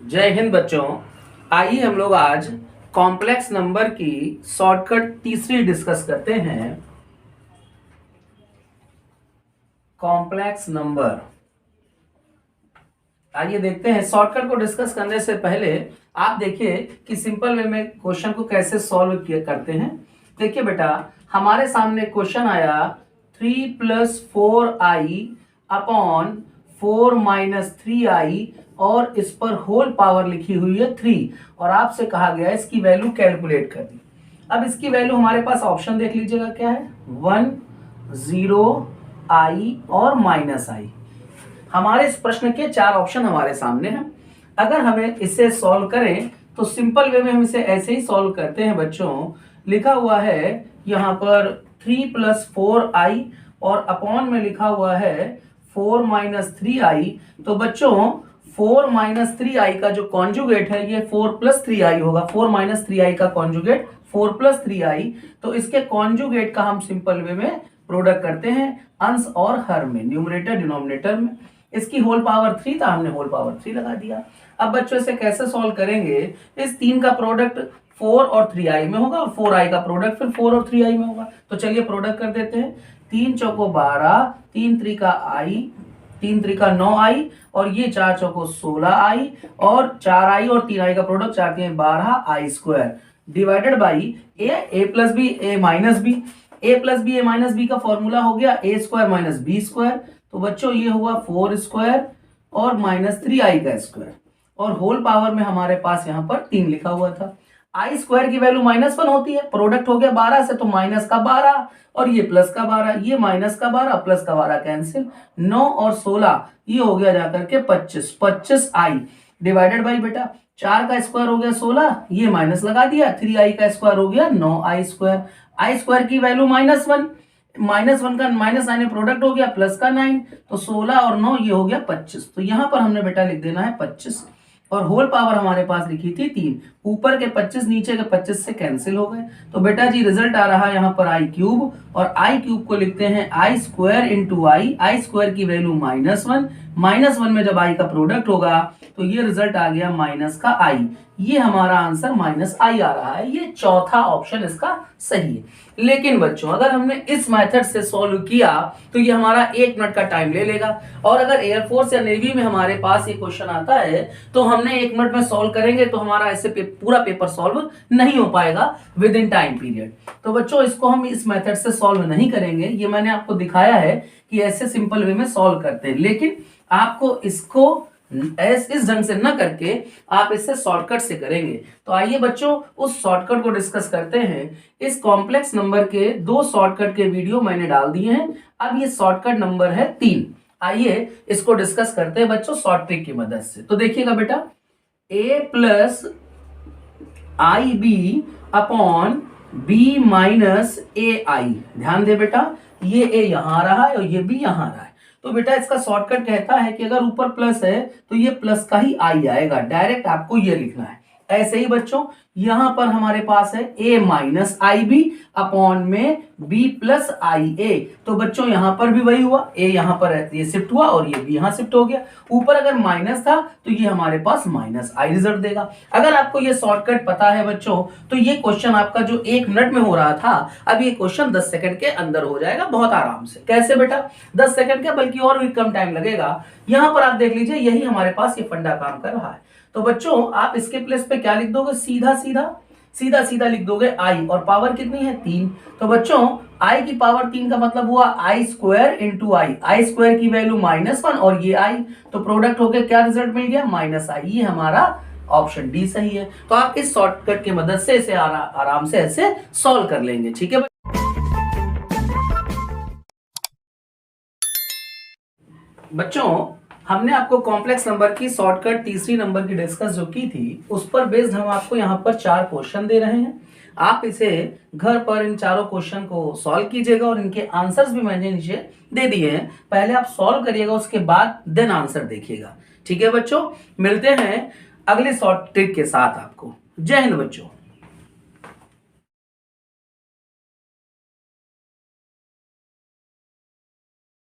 जय हिंद बच्चों। आइए हम लोग आज कॉम्प्लेक्स नंबर की शॉर्टकट तीसरी डिस्कस करते हैं। कॉम्प्लेक्स नंबर, आइए देखते हैं। शॉर्टकट को डिस्कस करने से पहले आप देखिए कि सिंपल वे में क्वेश्चन को कैसे सॉल्व करते हैं। देखिए बेटा, हमारे सामने क्वेश्चन आया 3 + 4i अपॉन 4 - 3i और इस पर होल पावर लिखी हुई है 3 और आपसे कहा गया है इसकी वैल्यू कैलकुलेट करनी। अब इसकी वैल्यू हमारे पास ऑप्शन देख लीजिएगा क्या है, 1 0 i और -i। हमारे इस प्रश्न के 4 ऑप्शन हमारे सामने हैं। अगर हमें इसे सॉल्व करें तो सिंपल वे में हम इसे ऐसे ही सॉल्व करते हैं बच्चों। लिखा हुआ है यहाँ पर 3 + 4i और अपॉन में लिखा हुआ है 4 - 3i। तो बच्चों 4 - 3i का जो कॉन्जुगेट है ये 4 + 3i होगा। 4 - 3i का कॉन्जुगेट 4 + 3i। तो इसके कॉन्जुगेट का हम सिंपल वे में प्रोडक्ट करते हैं अंश और हर में, न्यूमरेटर डिनोमिनेटर में। इसकी होल पावर 3 था, हमने होल पावर 3 लगा दिया। अब बच्चों इसे कैसे सॉल्व करेंगे, इस 3 का प्रोडक्ट 4 और 3i में होगा और 4i का प्रोडक्ट फिर 4 और 3i में होगा। तो चलिए प्रोडक्ट कर देते हैं। 3 चौको 12, 3 त्रिका i, 3 त्रिका 9i और ये 4 चौको 16i और 4i और 3i का product 4 3 12i² divided by a + b a - b। a + b a - b का फॉर्मूला हो गया a² - b²। तो बच्चों ये हुआ 4² और -3i का स्क्वायर और होल पावर में हमारे पास यहाँ पर 3 लिखा हुआ था। i² की वैल्यू -1 होती है, प्रोडक्ट हो गया 12 से तो माइनस का 12 और ये प्लस का 12, ये माइनस का 12 प्लस का 12 कैंसिल। 9 और 16 ये हो गया जाकर के 25, 25i डिवाइडेड बाई बेटा 4 का स्क्वायर हो गया 16, ये माइनस लगा दिया, 3i का स्क्वायर हो गया 9i²। i² की वैल्यू -1, -1 का -9 प्रोडक्ट हो गया प्लस का 9, तो 16 और 9 ये हो गया 25। तो यहां पर हमने बेटा लिख देना है 25 और होल पावर हमारे पास लिखी थी 3। ऊपर के 25 नीचे के 25 से कैंसिल हो गए। तो बेटा जी रिजल्ट आ रहा है यहाँ पर i³ और i³ को लिखते हैं i² × i। i² की वैल्यू -1, -1 में जब i का प्रोडक्ट होगा तो ये रिजल्ट आ गया माइनस का i। ये हमारा आंसर -i आ रहा है। ये चौथा ऑप्शन इसका सही है। लेकिन बच्चों अगर हमने इस मेथड से सॉल्व किया तो ये हमारा 1 मिनट का टाइम ले लेगा और अगर एयरफोर्स या नेवी में हमारे पास ये क्वेश्चन आता है तो हमने 1 मिनट में सॉल्व करेंगे तो हमारा ऐसे पूरा पेपर सॉल्व नहीं हो पाएगा विद इन टाइम पीरियड। तो बच्चों इसको हम इस मेथड से सॉल्व नहीं करेंगे। ये मैंने आपको दिखाया है कि ऐसे सिंपल वे में सॉल्व करते हैं, लेकिन आपको इसको इस ढंग से न करके आप इससे शॉर्टकट से करेंगे। तो आइए बच्चों उस शॉर्टकट को डिस्कस करते हैं। इस कॉम्प्लेक्स नंबर के 2 शॉर्टकट के वीडियो मैंने डाल दिए हैं। अब ये शॉर्टकट नंबर है 3। आइए इसको डिस्कस करते हैं बच्चों शॉर्ट ट्रिक की मदद से। तो देखिएगा बेटा, a + ib upon b - ai। ध्यान दे बेटा, ये a यहां आ रहा है और ये b यहां आ रहा है। तो बेटा इसका शॉर्टकट कहता है कि अगर ऊपर प्लस है तो ये प्लस का ही आई आएगा, डायरेक्ट आपको ये लिखना है। ऐसे ही बच्चों यहां पर हमारे पास है a - ib अपॉन में b + ia। तो बच्चों यहां पर भी वही हुआ, a यहां पर है ये शिफ्ट हुआ और ये b यहां शिफ्ट हो गया। ऊपर अगर माइनस था तो ये हमारे पास -i रिजल्ट देगा। अगर आपको ये शॉर्टकट पता है बच्चों तो ये क्वेश्चन आपका जो 1 मिनट में हो रहा था अब ये क्वेश्चन 10 सेकंड के अंदर हो जाएगा बहुत आराम से। कैसे बेटा, 10 सेकंड का बल्कि और भी कम टाइम लगेगा। यहां पर आप देख लीजिए यही हमारे पास ये फंडा काम कर रहा है। तो बच्चों आप इसके प्लेस पे क्या लिख दोगे, सीधा सीधा लिख दोगे i और पावर कितनी है 3। तो बच्चों i की पावर 3 का मतलब हुआ i² × i। i² की वैल्यू -1 और ये i, तो प्रोडक्ट हो गया क्या रिजल्ट मिल गया -i। ये हमारा ऑप्शन डी सही है। तो आप इस शॉर्टकट की मदद से इसे आराम से ऐसे सॉल्व कर लेंगे। ठीक है बच्चों, हमने आपको कॉम्प्लेक्स नंबर की शॉर्टकट तीसरी नंबर की डिस्कस जो की थी उस पर बेस्ड हम आपको यहाँ पर 4 क्वेश्चन दे रहे हैं। आप इसे घर पर इन चारों क्वेश्चन को सॉल्व कीजिएगा और इनके आंसर्स भी मैंने नीचे दे दिए हैं। पहले आप सॉल्व करिएगा, उसके बाद देन आंसर देखिएगा। ठीक है बच्चों, मिलते हैं अगले शॉर्ट ट्रिक के साथ आपको। जय हिंद बच्चों।